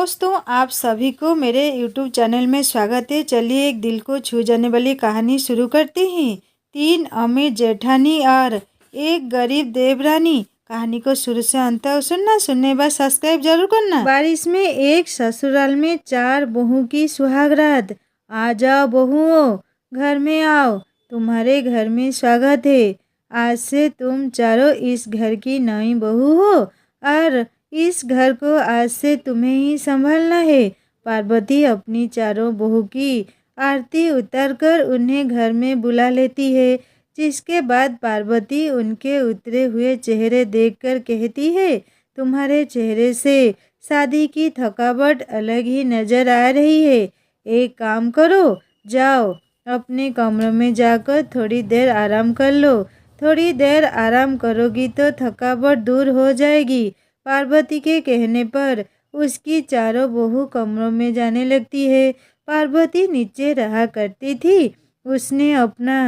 दोस्तों, आप सभी को मेरे YouTube चैनल में स्वागत है। चलिए एक दिल को छू जाने वाली कहानी शुरू करते हैं। 3 अमीर जेठानी और एक गरीब देवरानी। कहानी को शुरू से अंत तक सुनने बाद सब्सक्राइब जरूर करना। बारिश में एक ससुराल में 4 बहू की सुहागरात। आ जाओ बहुओं, घर में आओ, तुम्हारे घर में स्वागत है। आज से तुम चारों इस घर की नई बहू हो और इस घर को आज से तुम्हें ही संभालना है। पार्वती अपनी चारों बहू की आरती उतारकर उन्हें घर में बुला लेती है, जिसके बाद पार्वती उनके उतरे हुए चेहरे देखकर कहती है, तुम्हारे चेहरे से शादी की थकावट अलग ही नजर आ रही है। एक काम करो, जाओ अपने कमरे में जाकर थोड़ी देर आराम कर लो। थोड़ी देर आराम करोगी तो थकावट दूर हो जाएगी। पार्वती के कहने पर उसकी चारों बहू कमरों में जाने लगती है। पार्वती नीचे रहा करती थी। उसने अपना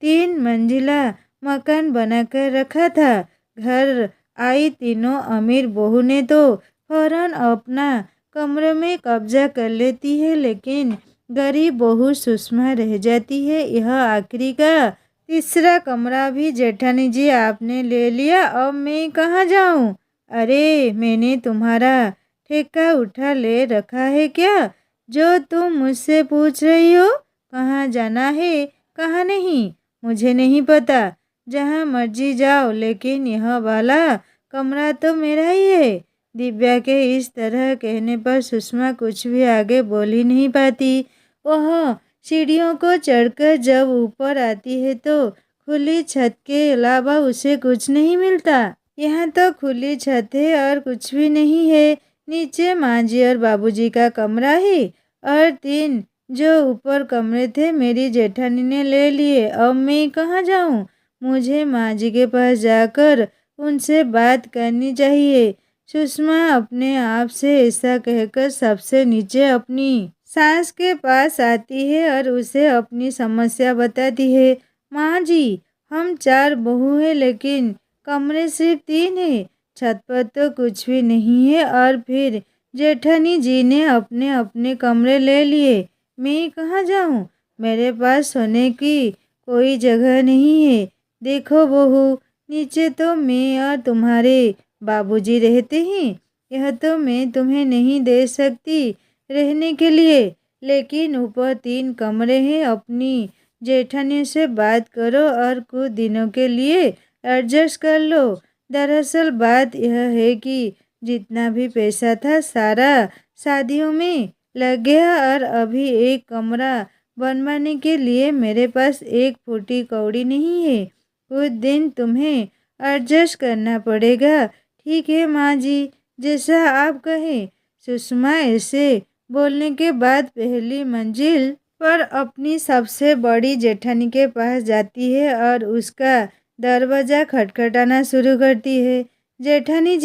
3 मंजिला मकान बनाकर रखा था। घर आई तीनों अमीर बहू ने तो फौरन अपना कमरे में कब्जा कर लेती है, लेकिन गरीब बहू सुषमा रह जाती है। यह आखिरी का 3रा कमरा भी जेठानी जी आपने ले लिया, अब मैं कहाँ जाऊँ? अरे मैंने तुम्हारा ठेका उठा ले रखा है क्या, जो तुम मुझसे पूछ रही हो? कहाँ जाना है कहाँ नहीं मुझे नहीं पता, जहाँ मर्जी जाओ, लेकिन यह वाला कमरा तो मेरा ही है। दिव्या के इस तरह कहने पर सुषमा कुछ भी आगे बोल ही नहीं पाती। वह सीढ़ियों को चढ़कर जब ऊपर आती है तो खुली छत के अलावा उसे कुछ नहीं मिलता। यहाँ तो खुली छत है और कुछ भी नहीं है। नीचे माँ जी और बाबूजी का कमरा है और 3 जो ऊपर कमरे थे मेरी जेठानी ने ले लिए। अब मैं कहाँ जाऊँ? मुझे माँ जी के पास जाकर उनसे बात करनी चाहिए। सुषमा अपने आप से ऐसा कहकर सबसे नीचे अपनी सास के पास आती है और उसे अपनी समस्या बताती है। माँ जी, हम 4 बहू हैं, लेकिन कमरे सिर्फ 3 हैं। छत पर तो कुछ भी नहीं है और फिर जेठानी जी ने अपने अपने कमरे ले लिए। मैं कहाँ जाऊँ? मेरे पास सोने की कोई जगह नहीं है। देखो बहू, नीचे तो मैं और तुम्हारे बाबूजी रहते हैं। यह तो मैं तुम्हें नहीं दे सकती रहने के लिए, लेकिन ऊपर 3 कमरे हैं। अपनी जेठानी से बात करो और कुछ दिनों के लिए एडजस्ट कर लो। दरअसल बात यह है कि जितना भी पैसा था सारा शादियों में लग गया और अभी एक कमरा बनवाने के लिए मेरे पास 1 फूटी कौड़ी नहीं है। कुछ दिन तुम्हें एडजस्ट करना पड़ेगा। ठीक है माँ जी, जैसा आप कहें। सुषमा ऐसे बोलने के बाद पहली मंजिल पर अपनी सबसे बड़ी जेठानी के पास जाती है और उसका दरवाज़ा खटखटाना शुरू करती है। जेठानी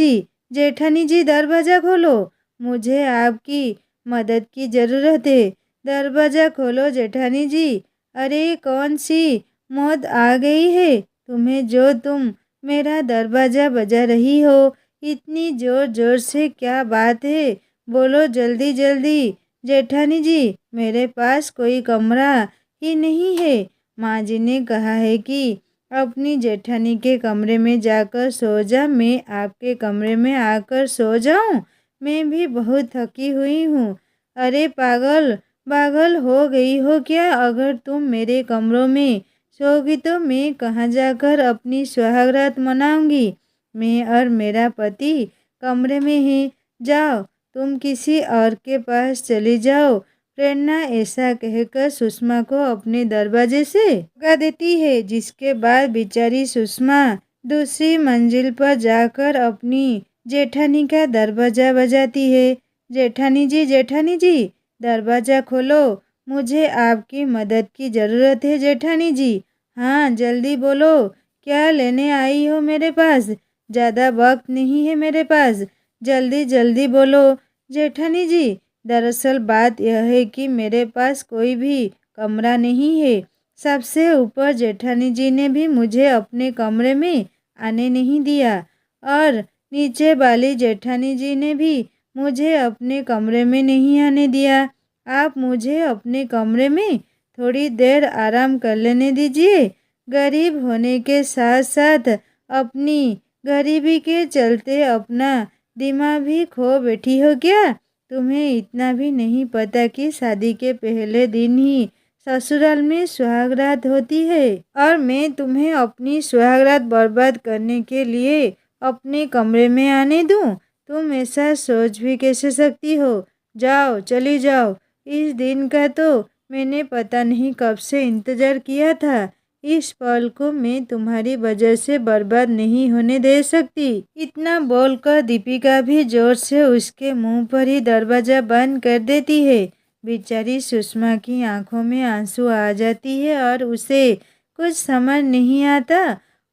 जी दरवाज़ा खोलो, मुझे आपकी मदद की ज़रूरत है। दरवाज़ा खोलो जेठानी जी। अरे कौन सी मौत आ गई है तुम्हें जो तुम मेरा दरवाज़ा बजा रही हो? इतनी ज़ोर ज़ोर से क्या बात है? बोलो जल्दी जल्दी। जेठानी जी, मेरे पास कोई कमरा ही नहीं है। माँ जी ने कहा है कि अपनी जेठानी के कमरे में जाकर सो जा, मैं आपके कमरे में आकर सो जाऊं? मैं भी बहुत थकी हुई हूँ। अरे पागल हो गई हो क्या? अगर तुम मेरे कमरों में सोगी तो मैं कहाँ जाकर अपनी सुहागरात मनाऊंगी? मैं और मेरा पति कमरे में हैं। जाओ तुम किसी और के पास चली जाओ। प्रेरणा ऐसा कहकर सुषमा को अपने दरवाजे से भगा देती है, जिसके बाद बेचारी सुषमा दूसरी मंजिल पर जाकर अपनी जेठानी का दरवाज़ा बजाती है। जेठानी जी दरवाज़ा खोलो, मुझे आपकी मदद की ज़रूरत है। जेठानी जी, हाँ जल्दी बोलो, क्या लेने आई हो मेरे पास? ज़्यादा वक्त नहीं है मेरे पास, जल्दी जल्दी बोलो। जेठानी जी, दरअसल बात यह है कि मेरे पास कोई भी कमरा नहीं है। सबसे ऊपर जेठानी जी ने भी मुझे अपने कमरे में आने नहीं दिया और नीचे वाली जेठानी जी ने भी मुझे अपने कमरे में नहीं आने दिया। आप मुझे अपने कमरे में थोड़ी देर आराम कर लेने दीजिए। गरीब होने के साथ साथ अपनी गरीबी के चलते अपना दिमाग भी खो बैठी हो क्या? तुम्हें इतना भी नहीं पता कि शादी के पहले दिन ही ससुराल में सुहागरात होती है और मैं तुम्हें अपनी सुहागरात बर्बाद करने के लिए अपने कमरे में आने दूं? तुम ऐसा सोच भी कैसे सकती हो? जाओ, चली जाओ। इस दिन का तो मैंने पता नहीं कब से इंतजार किया था। इस पल को मैं तुम्हारी वजह से बर्बाद नहीं होने दे सकती। इतना बोलकर दीपिका भी जोर से उसके मुंह पर ही दरवाजा बंद कर देती है। बेचारी सुषमा की आंखों में आंसू आ जाती है और उसे कुछ समझ नहीं आता।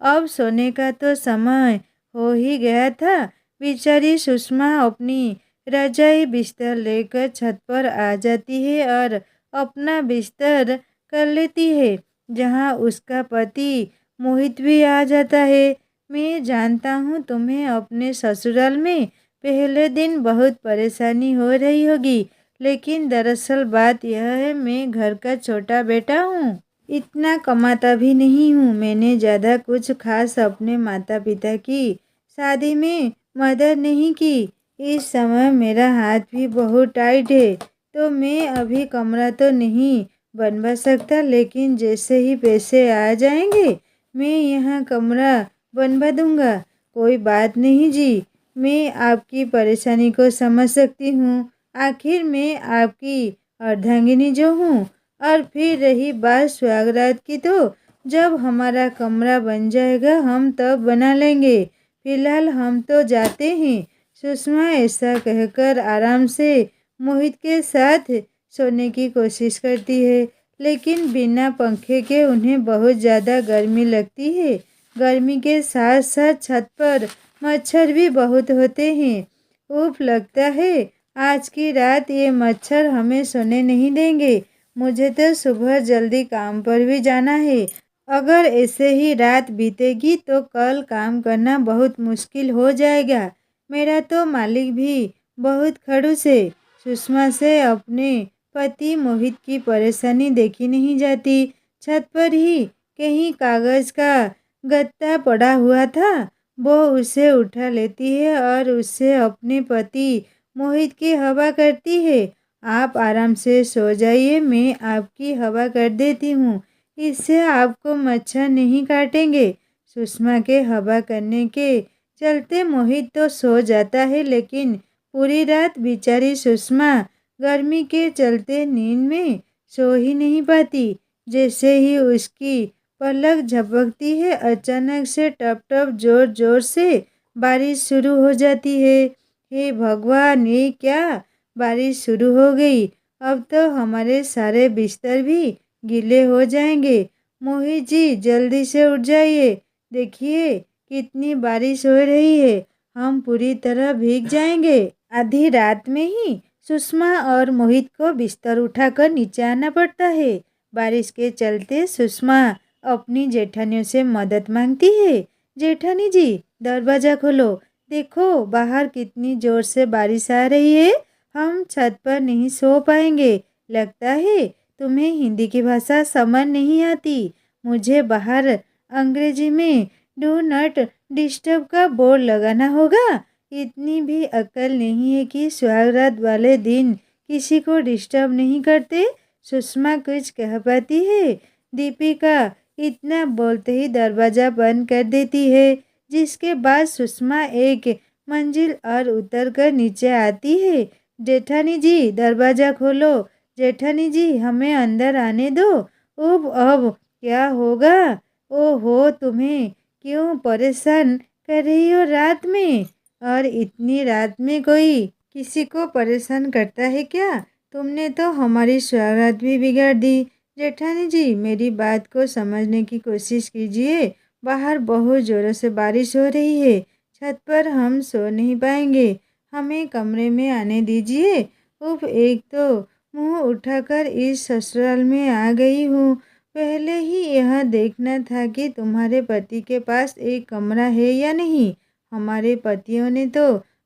अब सोने का तो समय हो ही गया था। बेचारी सुषमा अपनी रजाई बिस्तर लेकर छत पर आ जाती है और अपना बिस्तर कर लेती है, जहां उसका पति मोहित भी आ जाता है। मैं जानता हूँ तुम्हें अपने ससुराल में पहले दिन बहुत परेशानी हो रही होगी, लेकिन दरअसल बात यह है मैं घर का छोटा बेटा हूँ। इतना कमाता भी नहीं हूँ। मैंने ज़्यादा कुछ खास अपने माता पिता की शादी में मदद नहीं की। इस समय मेरा हाथ भी बहुत टाइट है, तो मैं अभी कमरा तो नहीं बनवा सकता, लेकिन जैसे ही पैसे आ जाएंगे मैं यहाँ कमरा बनवा दूंगा। कोई बात नहीं जी, मैं आपकी परेशानी को समझ सकती हूँ। आखिर मैं आपकी अर्धांगिनी जो हूँ। और फिर रही बात सुहागरात की, तो जब हमारा कमरा बन जाएगा हम तब बना लेंगे। फिलहाल हम तो जाते हैं। सुषमा ऐसा कहकर आराम से मोहित के साथ सोने की कोशिश करती है, लेकिन बिना पंखे के उन्हें बहुत ज़्यादा गर्मी लगती है। गर्मी के साथ साथ छत पर मच्छर भी बहुत होते हैं। उफ, लगता है आज की रात ये मच्छर हमें सोने नहीं देंगे। मुझे तो सुबह जल्दी काम पर भी जाना है। अगर ऐसे ही रात बीतेगी तो कल काम करना बहुत मुश्किल हो जाएगा। मेरा तो मालिक भी बहुत खड़ूस है। सुषमा से अपने पति मोहित की परेशानी देखी नहीं जाती। छत पर ही कहीं कागज का गत्ता पड़ा हुआ था। वो उसे उठा लेती है और उससे अपने पति मोहित की हवा करती है। आप आराम से सो जाइए, मैं आपकी हवा कर देती हूँ। इससे आपको मच्छर नहीं काटेंगे। सुषमा के हवा करने के चलते मोहित तो सो जाता है, लेकिन पूरी रात बेचारी सुषमा गर्मी के चलते नींद में सो ही नहीं पाती। जैसे ही उसकी पलक झपकती है अचानक से टप टप जोर जोर से बारिश शुरू हो जाती है। हे भगवान, ये क्या? बारिश शुरू हो गई। अब तो हमारे सारे बिस्तर भी गीले हो जाएंगे। मोहित जी, जल्दी से उठ जाइए। देखिए कितनी बारिश हो रही है, हम पूरी तरह भीग जाएंगे। आधी रात में ही सुषमा और मोहित को बिस्तर उठाकर नीचे आना पड़ता है। बारिश के चलते सुषमा अपनी जेठानियों से मदद मांगती है। जेठानी जी, दरवाजा खोलो। देखो बाहर कितनी जोर से बारिश आ रही है। हम छत पर नहीं सो पाएंगे। लगता है तुम्हें हिंदी की भाषा समझ नहीं आती। मुझे बाहर अंग्रेजी में डू नॉट डिस्टर्ब का बोर्ड लगाना होगा। इतनी भी अक्ल नहीं है कि सुहागरात वाले दिन किसी को डिस्टर्ब नहीं करते। सुषमा कुछ कह पाती है। दीपिका इतना बोलते ही दरवाज़ा बंद कर देती है, जिसके बाद सुषमा एक मंजिल और उतरकर नीचे आती है। जेठानी जी, दरवाज़ा खोलो। जेठानी जी, हमें अंदर आने दो। अब क्या होगा? ओहो, तुम्हें क्यों परेशान कर रही हो रात में? और इतनी रात में कोई किसी को परेशान करता है क्या? तुमने तो हमारी सुहागरात भी बिगाड़ दी। जेठानी जी, मेरी बात को समझने की कोशिश कीजिए। बाहर बहुत ज़ोरों से बारिश हो रही है। छत पर हम सो नहीं पाएंगे। हमें कमरे में आने दीजिए। उफ, एक तो मुंह उठाकर इस ससुराल में आ गई हूँ। पहले ही यह देखना था कि तुम्हारे पति के पास एक कमरा है या नहीं। हमारे पतियों ने तो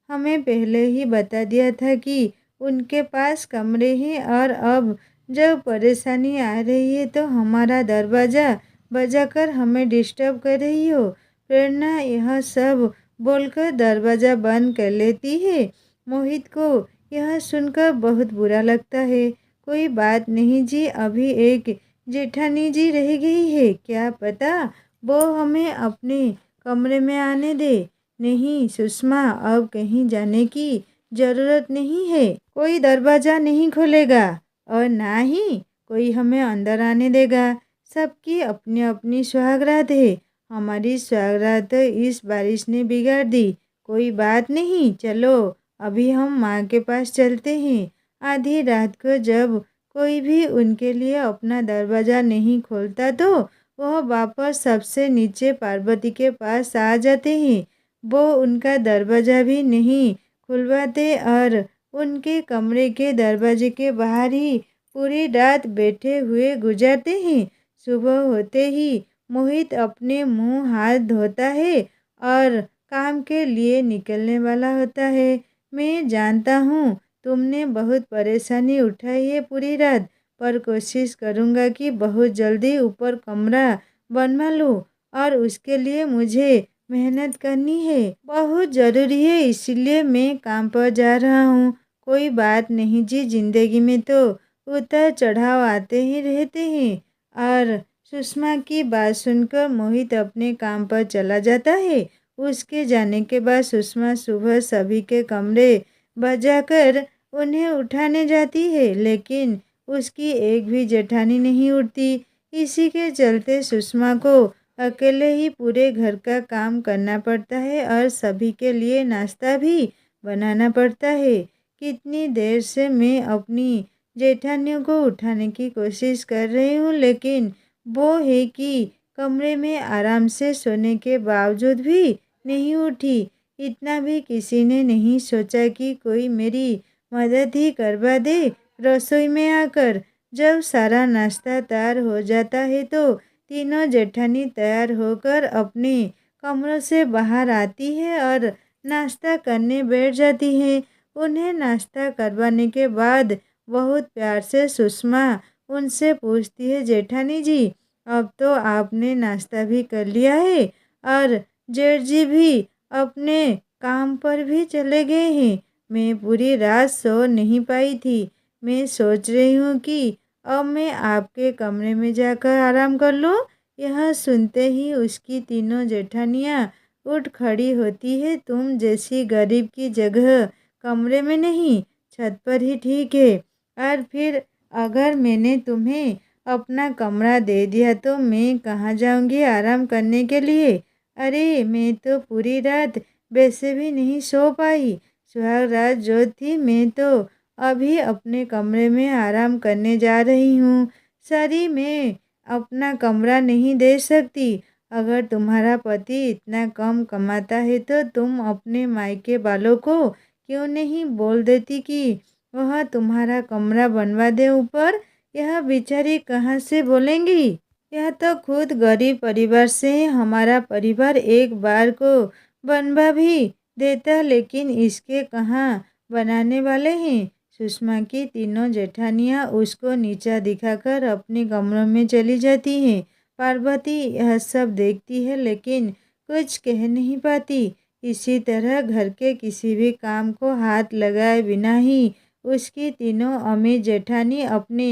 हमें पहले ही बता दिया था कि उनके पास कमरे हैं और अब जब परेशानी आ रही है तो हमारा दरवाज़ा बजाकर हमें डिस्टर्ब कर रही हो। प्रेरणा यह सब बोलकर दरवाज़ा बंद कर लेती है। मोहित को यह सुनकर बहुत बुरा लगता है। कोई बात नहीं जी, अभी एक जेठानी जी रह गई है, क्या पता वो हमें अपने कमरे में आने दे। नहीं सुषमा, अब कहीं जाने की ज़रूरत नहीं है। कोई दरवाज़ा नहीं खोलेगा और ना ही कोई हमें अंदर आने देगा। सबकी अपनी अपनी सुहागरात है। हमारी सुहागरात इस बारिश ने बिगाड़ दी। कोई बात नहीं, चलो अभी हम माँ के पास चलते हैं। आधी रात को जब कोई भी उनके लिए अपना दरवाज़ा नहीं खोलता तो वह वापस सबसे नीचे पार्वती के पास आ जाते हैं। वो उनका दरवाज़ा भी नहीं खुलवाते और उनके कमरे के दरवाजे के बाहर ही पूरी रात बैठे हुए गुजारते हैं। सुबह होते ही मोहित अपने मुंह हाथ धोता है और काम के लिए निकलने वाला होता है। मैं जानता हूँ तुमने बहुत परेशानी उठाई है पूरी रात, पर कोशिश करूँगा कि बहुत जल्दी ऊपर कमरा बनवा लूँ और उसके लिए मुझे मेहनत करनी है, बहुत ज़रूरी है, इसीलिए मैं काम पर जा रहा हूँ। कोई बात नहीं जी, जिंदगी में तो उतार चढ़ाव आते ही रहते हैं। और सुषमा की बात सुनकर मोहित अपने काम पर चला जाता है। उसके जाने के बाद सुषमा सुबह सभी के कमरे बजाकर उन्हें उठाने जाती है, लेकिन उसकी एक भी जेठानी नहीं उठती। इसी के चलते सुषमा को अकेले ही पूरे घर का काम करना पड़ता है और सभी के लिए नाश्ता भी बनाना पड़ता है। कितनी देर से मैं अपनी जेठानियों को उठाने की कोशिश कर रही हूँ, लेकिन वो है कि कमरे में आराम से सोने के बावजूद भी नहीं उठी। इतना भी किसी ने नहीं सोचा कि कोई मेरी मदद ही करवा दे रसोई में आकर। जब सारा नाश्ता तैयार हो जाता है तो तीनों जेठानी तैयार होकर अपने कमरों से बाहर आती है और नाश्ता करने बैठ जाती है। उन्हें नाश्ता करवाने के बाद बहुत प्यार से सुषमा उनसे पूछती है, जेठानी जी अब तो आपने नाश्ता भी कर लिया है और जेठ जी भी अपने काम पर भी चले गए हैं। मैं पूरी रात सो नहीं पाई थी। मैं सोच रही हूँ कि अब मैं आपके कमरे में जाकर आराम कर लूँ। यह सुनते ही उसकी तीनों जेठानियाँ उठ खड़ी होती है। तुम जैसी गरीब की जगह कमरे में नहीं, छत पर ही ठीक है। और फिर अगर मैंने तुम्हें अपना कमरा दे दिया तो मैं कहाँ जाऊँगी आराम करने के लिए। अरे मैं तो पूरी रात वैसे भी नहीं सो पाई। सुहाग रात जो थी, मैं तो अभी अपने कमरे में आराम करने जा रही हूँ। सारी मैं अपना कमरा नहीं दे सकती। अगर तुम्हारा पति इतना कम कमाता है तो तुम अपने मायके वालों को क्यों नहीं बोल देती कि वह तुम्हारा कमरा बनवा दे ऊपर। यह बेचारी कहाँ से बोलेंगी। यह तो खुद गरीब परिवार से है। हमारा परिवार एक बार को बनवा भी देता, लेकिन इसके कहाँ बनाने वाले हैं। सुषमा की तीनों जेठानियाँ उसको नीचा दिखाकर अपने कमरों में चली जाती हैं। पार्वती यह सब देखती है लेकिन कुछ कह नहीं पाती। इसी तरह घर के किसी भी काम को हाथ लगाए बिना ही उसकी तीनों अम्मी जेठानी अपने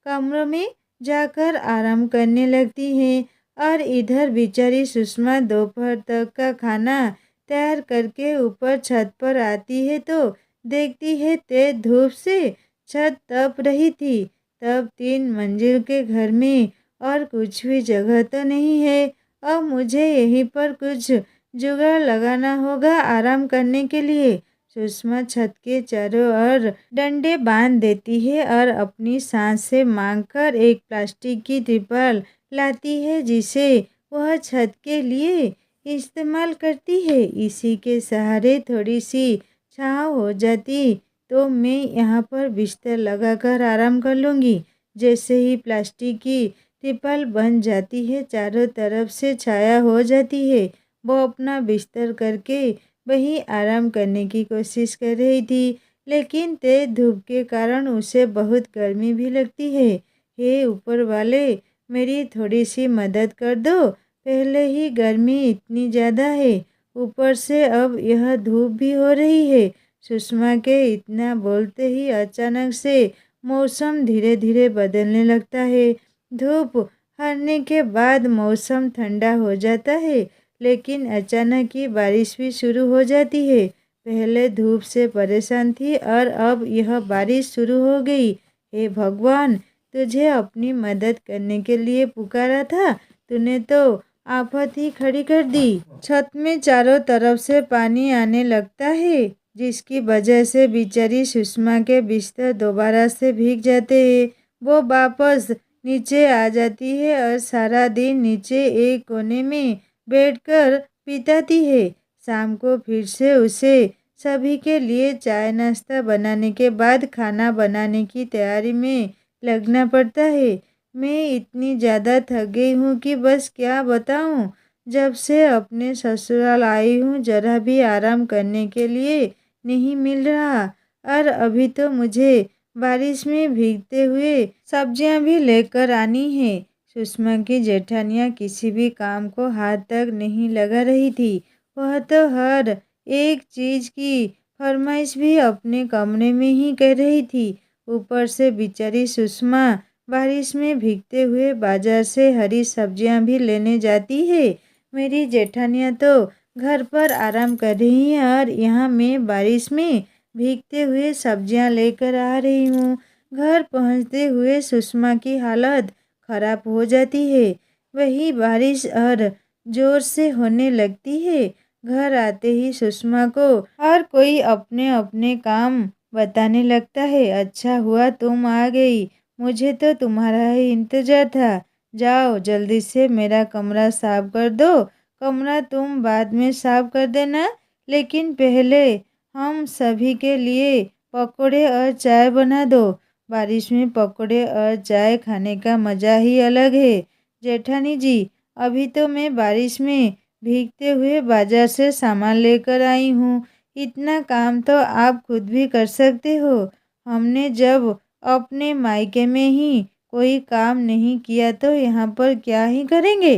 कमरों में जाकर आराम करने लगती हैं और इधर बेचारी सुषमा दोपहर तक का खाना तैयार करके ऊपर छत पर आती है तो देखती है तेज धूप से छत तप रही थी। तब 3 मंजिल के घर में और कुछ भी जगह तो नहीं है। अब मुझे यहीं पर कुछ जुगाड़ लगाना होगा आराम करने के लिए। सुषमा छत के चारों ओर डंडे बांध देती है और अपनी सांस से मांगकर एक प्लास्टिक की तिरपाल लाती है जिसे वह छत के लिए इस्तेमाल करती है। इसी के सहारे थोड़ी सी छाँव हो जाती तो मैं यहाँ पर बिस्तर लगाकर आराम कर लूँगी। जैसे ही प्लास्टिक की तिरपाल बन जाती है, चारों तरफ से छाया हो जाती है। वो अपना बिस्तर करके वही आराम करने की कोशिश कर रही थी, लेकिन तेज धूप के कारण उसे बहुत गर्मी भी लगती है। हे ऊपर वाले, मेरी थोड़ी सी मदद कर दो। पहले ही गर्मी इतनी ज़्यादा है, ऊपर से अब यह धूप भी हो रही है। सुषमा के इतना बोलते ही अचानक से मौसम धीरे धीरे बदलने लगता है। धूप हटने के बाद मौसम ठंडा हो जाता है, लेकिन अचानक ही बारिश भी शुरू हो जाती है। पहले धूप से परेशान थी और अब यह बारिश शुरू हो गई। हे भगवान, तुझे अपनी मदद करने के लिए पुकारा था, तूने तो आफत ही खड़ी कर दी। छत में चारों तरफ से पानी आने लगता है, जिसकी वजह से बेचारी सुषमा के बिस्तर दोबारा से भीग जाते हैं। वो वापस नीचे आ जाती है और सारा दिन नीचे एक कोने में बैठकर बिताती है। शाम को फिर से उसे सभी के लिए चाय नाश्ता बनाने के बाद खाना बनाने की तैयारी में लगना पड़ता है। मैं इतनी ज़्यादा थक गई हूँ कि बस क्या बताऊँ। जब से अपने ससुराल आई हूँ, जरा भी आराम करने के लिए नहीं मिल रहा, और अभी तो मुझे बारिश में भीगते हुए सब्जियां भी लेकर आनी है। सुषमा की जेठानियाँ किसी भी काम को हाथ तक नहीं लगा रही थी। वह तो हर एक चीज़ की फरमाइश भी अपने कमरे में ही कर रही थी। ऊपर से बेचारी सुषमा बारिश में भीगते हुए बाजार से हरी सब्जियां भी लेने जाती है। मेरी जेठानियाँ तो घर पर आराम कर रही हैं और यहाँ मैं बारिश में भीगते हुए सब्जियां लेकर आ रही हूँ। घर पहुँचते हुए सुषमा की हालत खराब हो जाती है। वही बारिश और जोर से होने लगती है। घर आते ही सुषमा को हर कोई अपने अपने काम बताने लगता है। अच्छा हुआ तुम आ गई, मुझे तो तुम्हारा ही इंतजार था। जाओ जल्दी से मेरा कमरा साफ कर दो। कमरा तुम बाद में साफ कर देना, लेकिन पहले हम सभी के लिए पकौड़े और चाय बना दो। बारिश में पकौड़े और चाय खाने का मज़ा ही अलग है। जेठानी जी, अभी तो मैं बारिश में भीगते हुए बाजार से सामान लेकर आई हूँ। इतना काम तो आप खुद भी कर सकते हो। हमने जब अपने मायके में ही कोई काम नहीं किया तो यहाँ पर क्या ही करेंगे।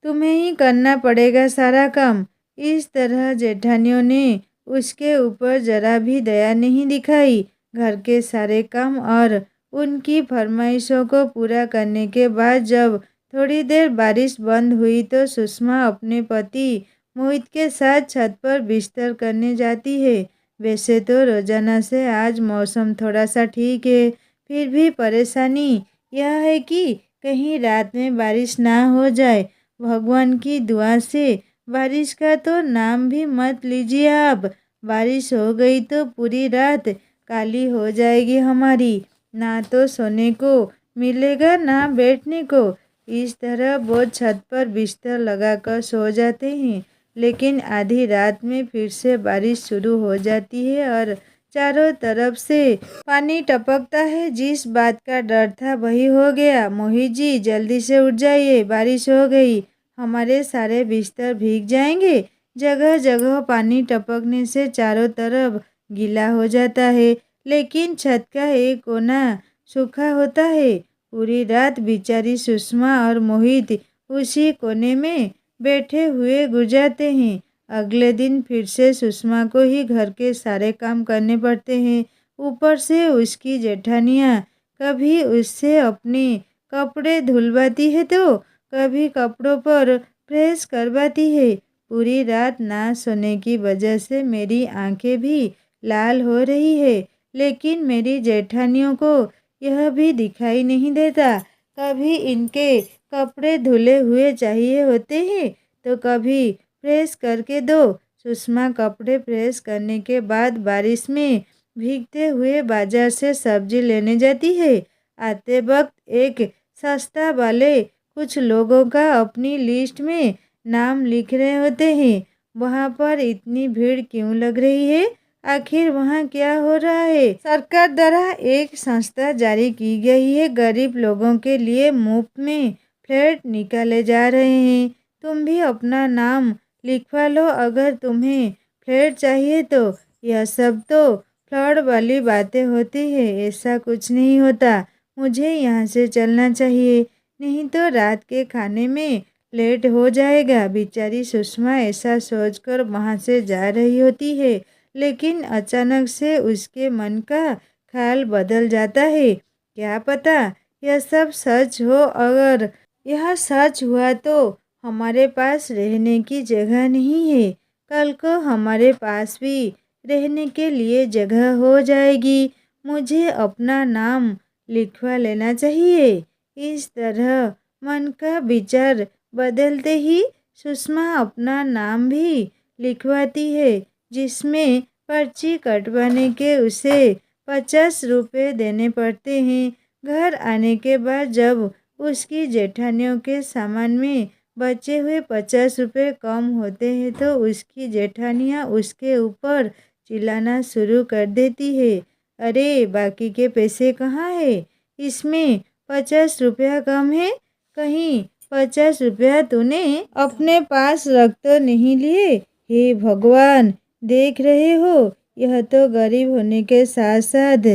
तुम्हें ही करना पड़ेगा सारा काम। इस तरह जेठानियों ने उसके ऊपर जरा भी दया नहीं दिखाई। घर के सारे काम और उनकी फरमाइशों को पूरा करने के बाद जब थोड़ी देर बारिश बंद हुई तो सुषमा अपने पति मोहित के साथ छत पर बिस्तर करने जाती है। वैसे तो रोजाना से आज मौसम थोड़ा सा ठीक है, फिर भी परेशानी यह है कि कहीं रात में बारिश ना हो जाए। भगवान की दुआ से बारिश का तो नाम भी मत लीजिए आप। बारिश हो गई तो पूरी रात काली हो जाएगी हमारी, ना तो सोने को मिलेगा ना बैठने को। इस तरह वो छत पर बिस्तर लगाकर सो जाते हैं, लेकिन आधी रात में फिर से बारिश शुरू हो जाती है और चारों तरफ से पानी टपकता है। जिस बात का डर था वही हो गया। मोहित जी जल्दी से उठ जाइए, बारिश हो गई, हमारे सारे बिस्तर भीग जाएंगे। जगह जगह पानी टपकने से चारों तरफ गीला हो जाता है, लेकिन छत का एक कोना सूखा होता है। पूरी रात बेचारी सुषमा और मोहित उसी कोने में बैठे हुए गुजारते हैं। अगले दिन फिर से सुषमा को ही घर के सारे काम करने पड़ते हैं। ऊपर से उसकी जेठानियाँ कभी उससे अपने कपड़े धुलवाती है तो कभी कपड़ों पर प्रेस करवाती है। पूरी रात ना सोने की वजह से मेरी आंखें भी लाल हो रही है, लेकिन मेरी जेठानियों को यह भी दिखाई नहीं देता। कभी इनके कपड़े धुले हुए चाहिए होते हैं तो कभी प्रेस करके दो। सुषमा कपड़े प्रेस करने के बाद बारिश में भीगते हुए बाजार से सब्जी लेने जाती है। आते वक्त एक सस्ता वाले कुछ लोगों का अपनी लिस्ट में नाम लिख रहे होते हैं। वहाँ पर इतनी भीड़ क्यों लग रही है? आखिर वहाँ क्या हो रहा है? सरकार द्वारा एक संस्था जारी की गई है, गरीब लोगों के लिए मुफ्त में फ्लैट निकाले जा रहे हैं। तुम भी अपना नाम लिखवा लो। अगर तुम्हें फ्लैट चाहिए तो यह सब तो फ्लर्ट वाली बातें होती है। ऐसा कुछ नहीं होता। मुझे यहाँ से चलना चाहिए, नहीं तो रात के खाने में लेट हो जाएगा। बेचारी सुषमा ऐसा सोचकर वहाँ से जा रही होती है, लेकिन अचानक से उसके मन का ख्याल बदल जाता है। क्या पता यह सब सच हो। अगर यह सच हुआ तो हमारे पास रहने की जगह नहीं है। कल को हमारे पास भी रहने के लिए जगह हो जाएगी। मुझे अपना नाम लिखवा लेना चाहिए। इस तरह मन का विचार बदलते ही सुषमा अपना नाम भी लिखवाती है, जिसमें पर्ची कटवाने के उसे 50 रुपये देने पड़ते हैं। घर आने के बाद जब उसकी जेठानियों के सामान में बचे हुए 50 रुपये कम होते हैं तो उसकी जेठानियाँ उसके ऊपर चिल्लाना शुरू कर देती है। अरे बाकी के पैसे कहाँ है? इसमें 50 रुपया कम है। कहीं 50 रुपया तूने अपने पास रख तो नहीं लिए? हे भगवान, देख रहे हो, यह तो गरीब होने के साथ साथ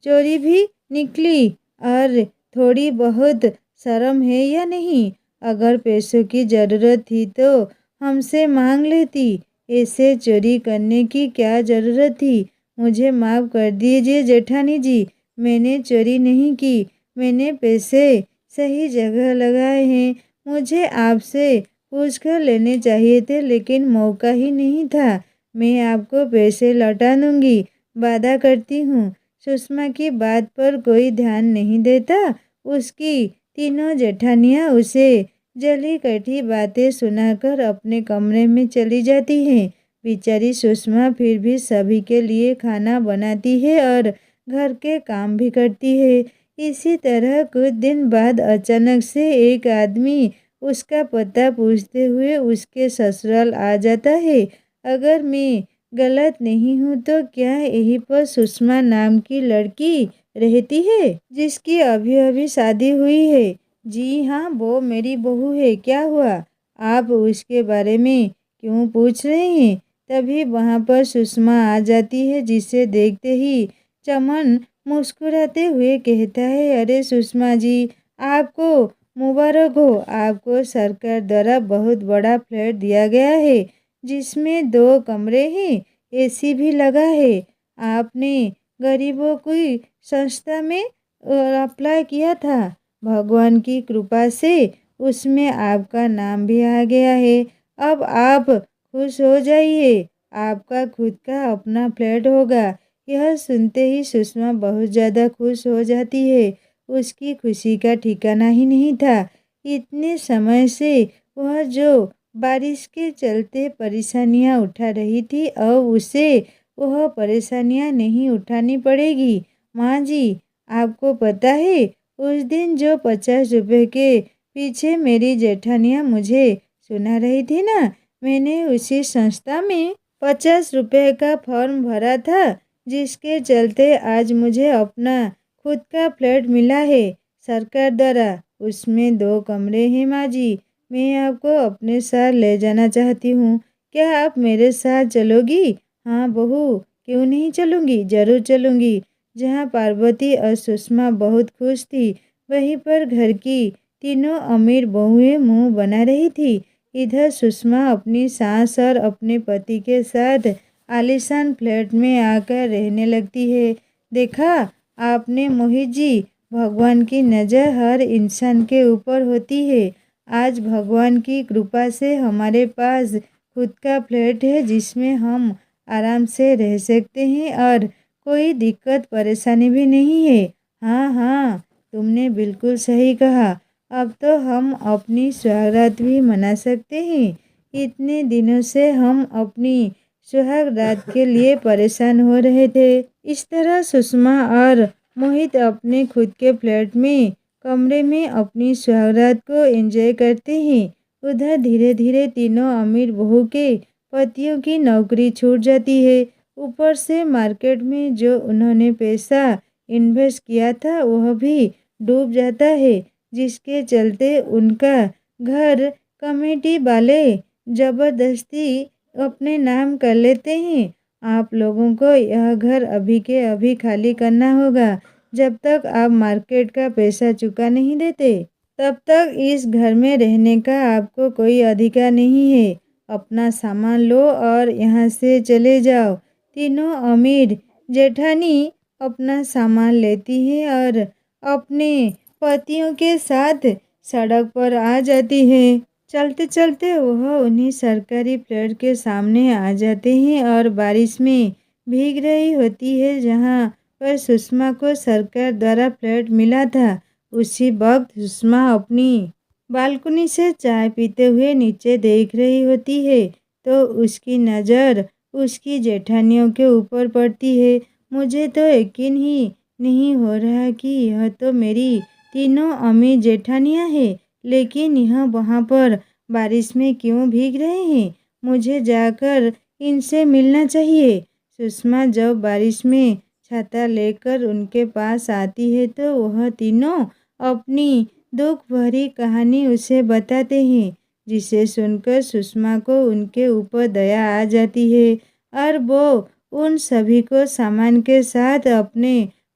चोरी भी निकली। और थोड़ी बहुत शर्म है या नहीं? अगर पैसों की ज़रूरत थी तो हमसे मांग लेती। ऐसे चोरी करने की क्या ज़रूरत थी? मुझे माफ़ कर दीजिए जेठानी जी, मैंने चोरी नहीं की। मैंने पैसे सही जगह लगाए हैं। मुझे आपसे पूछ कर लेने चाहिए थे, लेकिन मौका ही नहीं था। मैं आपको पैसे लौटा दूंगी, वादा करती हूँ। सुषमा की बात पर कोई ध्यान नहीं देता। उसकी तीनों जेठानियाँ उसे जली कटी बातें सुनाकर अपने कमरे में चली जाती हैं। बेचारी सुषमा फिर भी सभी के लिए खाना बनाती है और घर के काम भी करती है। इसी तरह कुछ दिन बाद अचानक से एक आदमी उसका पता पूछते हुए उसके ससुराल आ जाता है। अगर मैं गलत नहीं हूँ तो क्या यहीं पर सुषमा नाम की लड़की रहती है, जिसकी अभी अभी शादी हुई है? जी हाँ, वो मेरी बहू है। क्या हुआ? आप उसके बारे में क्यों पूछ रहे हैं? तभी वहाँ पर सुषमा आ जाती है, जिसे देखते ही चमन मुस्कुराते हुए कहता है, अरे सुषमा जी, आपको मुबारक हो। आपको सरकार द्वारा बहुत बड़ा फ्लैट दिया गया है, जिसमें 2 कमरे हैं, एसी भी लगा है। आपने गरीबों की संस्था में अप्लाई किया था। भगवान की कृपा से उसमें आपका नाम भी आ गया है। अब आप खुश हो जाइए, आपका खुद का अपना फ्लैट होगा। यह सुनते ही सुषमा बहुत ज़्यादा खुश हो जाती है। उसकी खुशी का ठिकाना ही नहीं था। इतने समय से वह जो बारिश के चलते परेशानियां उठा रही थी, अब उसे वह परेशानियां नहीं उठानी पड़ेगी। माँ जी, आपको पता है उस दिन जो 50 रुपये के पीछे मेरी जेठानियाँ मुझे सुना रही थी ना, मैंने उसी संस्था में 50 रुपये का फॉर्म भरा था, जिसके चलते आज मुझे अपना खुद का फ्लैट मिला है सरकार द्वारा। उसमें 2 कमरे हैं। माँ जी, मैं आपको अपने साथ ले जाना चाहती हूँ। क्या आप मेरे साथ चलोगी? हाँ बहू, क्यों नहीं चलूँगी, ज़रूर चलूँगी। जहाँ पार्वती और सुषमा बहुत खुश थी, वहीं पर घर की तीनों अमीर बहुएं मुंह बना रही थी। इधर सुषमा अपनी सास और अपने पति के साथ आलीशान फ्लैट में आकर रहने लगती है। देखा आपने मोहित जी, भगवान की नज़र हर इंसान के ऊपर होती है। आज भगवान की कृपा से हमारे पास खुद का फ्लैट है, जिसमें हम आराम से रह सकते हैं और कोई दिक्कत परेशानी भी नहीं है। हाँ हाँ, तुमने बिल्कुल सही कहा। अब तो हम अपनी सुहागरात भी मना सकते हैं। इतने दिनों से हम अपनी सुहागरात के लिए परेशान हो रहे थे। इस तरह सुषमा और मोहित अपने खुद के फ्लैट में कमरे में अपनी सुहागरात को एंजॉय करते हैं। उधर धीरे धीरे तीनों अमीर बहू के पतियों की नौकरी छूट जाती है। ऊपर से मार्केट में जो उन्होंने पैसा इन्वेस्ट किया था वह भी डूब जाता है, जिसके चलते उनका घर कमेटी वाले ज़बरदस्ती अपने नाम कर लेते हैं। आप लोगों को यह घर अभी के अभी खाली करना होगा। जब तक आप मार्केट का पैसा चुका नहीं देते तब तक इस घर में रहने का आपको कोई अधिकार नहीं है। अपना सामान लो और यहाँ से चले जाओ। तीनों अमीर जेठानी अपना सामान लेती है और अपने पतियों के साथ सड़क पर आ जाती है। चलते चलते वह उन्हीं सरकारी फ्लैट के सामने आ जाते हैं और बारिश में भीग रही होती है जहाँ पर सुषमा को सरकार द्वारा फ्लैट मिला था। उसी वक्त सुषमा अपनी बालकनी से चाय पीते हुए नीचे देख रही होती है तो उसकी नज़र उसकी जेठानियों के ऊपर पड़ती है। मुझे तो यकीन ही नहीं हो रहा कि यह तो मेरी तीनों अम्मी जेठानियाँ हैं, लेकिन यह वहाँ पर बारिश में क्यों भीग रहे हैं? मुझे जाकर इनसे मिलना चाहिए। सुषमा जब बारिश में छाता लेकर उनके पास आती है तो वह तीनों अपनी दुख भरी कहानी उसे बताते हैं, जिसे सुनकर सुषमा को उनके ऊपर दया आ जाती है और वो उन सभी को सामान के साथ अपने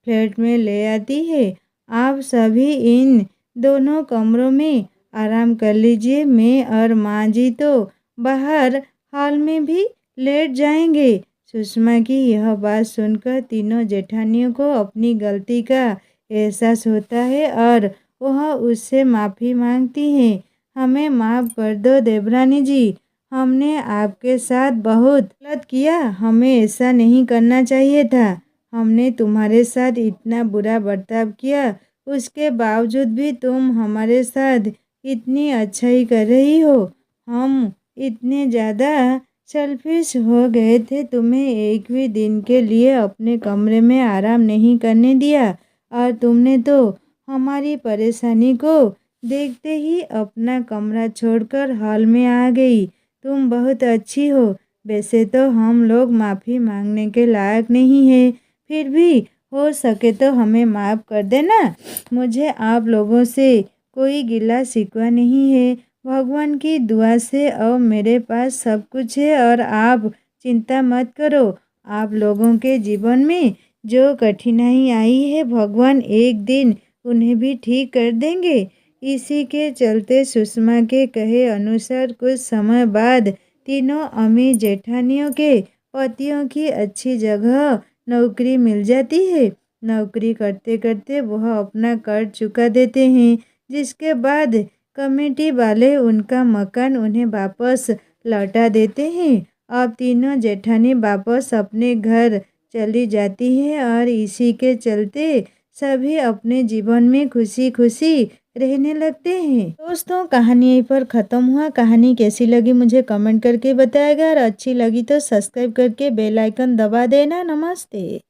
फ्लैट में ले आती है। आप सभी इन दोनों कमरों में आराम कर लीजिए। मैं और माँ जी तो बाहर हॉल में भी लेट जाएंगे। सुषमा की यह बात सुनकर तीनों जेठानियों को अपनी गलती का एहसास होता है और वह उससे माफ़ी मांगती हैं। हमें माफ़ कर दो देवरानी जी, हमने आपके साथ बहुत गलत किया। हमें ऐसा नहीं करना चाहिए था। हमने तुम्हारे साथ इतना बुरा बर्ताव किया, उसके बावजूद भी तुम हमारे साथ इतनी अच्छाई कर रही हो। हम इतने ज़्यादा सेल्फिश हो गए थे, तुम्हें एक भी दिन के लिए अपने कमरे में आराम नहीं करने दिया और तुमने तो हमारी परेशानी को देखते ही अपना कमरा छोड़कर हॉल में आ गई। तुम बहुत अच्छी हो। वैसे तो हम लोग माफ़ी मांगने के लायक नहीं हैं, फिर भी हो सके तो हमें माफ़ कर देना। मुझे आप लोगों से कोई गिला शिकवा नहीं है। भगवान की दुआ से अब मेरे पास सब कुछ है और आप चिंता मत करो। आप लोगों के जीवन में जो कठिनाई आई है, भगवान एक दिन उन्हें भी ठीक कर देंगे। इसी के चलते सुषमा के कहे अनुसार कुछ समय बाद तीनों अम्मी जेठानियों के पतियों की अच्छी जगह नौकरी मिल जाती है। नौकरी करते करते वह अपना कर्ज चुका देते हैं, जिसके बाद कमेटी वाले उनका मकान उन्हें वापस लौटा देते हैं। अब तीनों जेठानी वापस अपने घर चली जाती है और इसी के चलते सभी अपने जीवन में खुशी खुशी रहने लगते हैं। दोस्तों, कहानी यहीं पर ख़त्म हुआ। कहानी कैसी लगी मुझे कमेंट करके बताएगा और अच्छी लगी तो सब्सक्राइब करके बेल आइकन दबा देना। नमस्ते।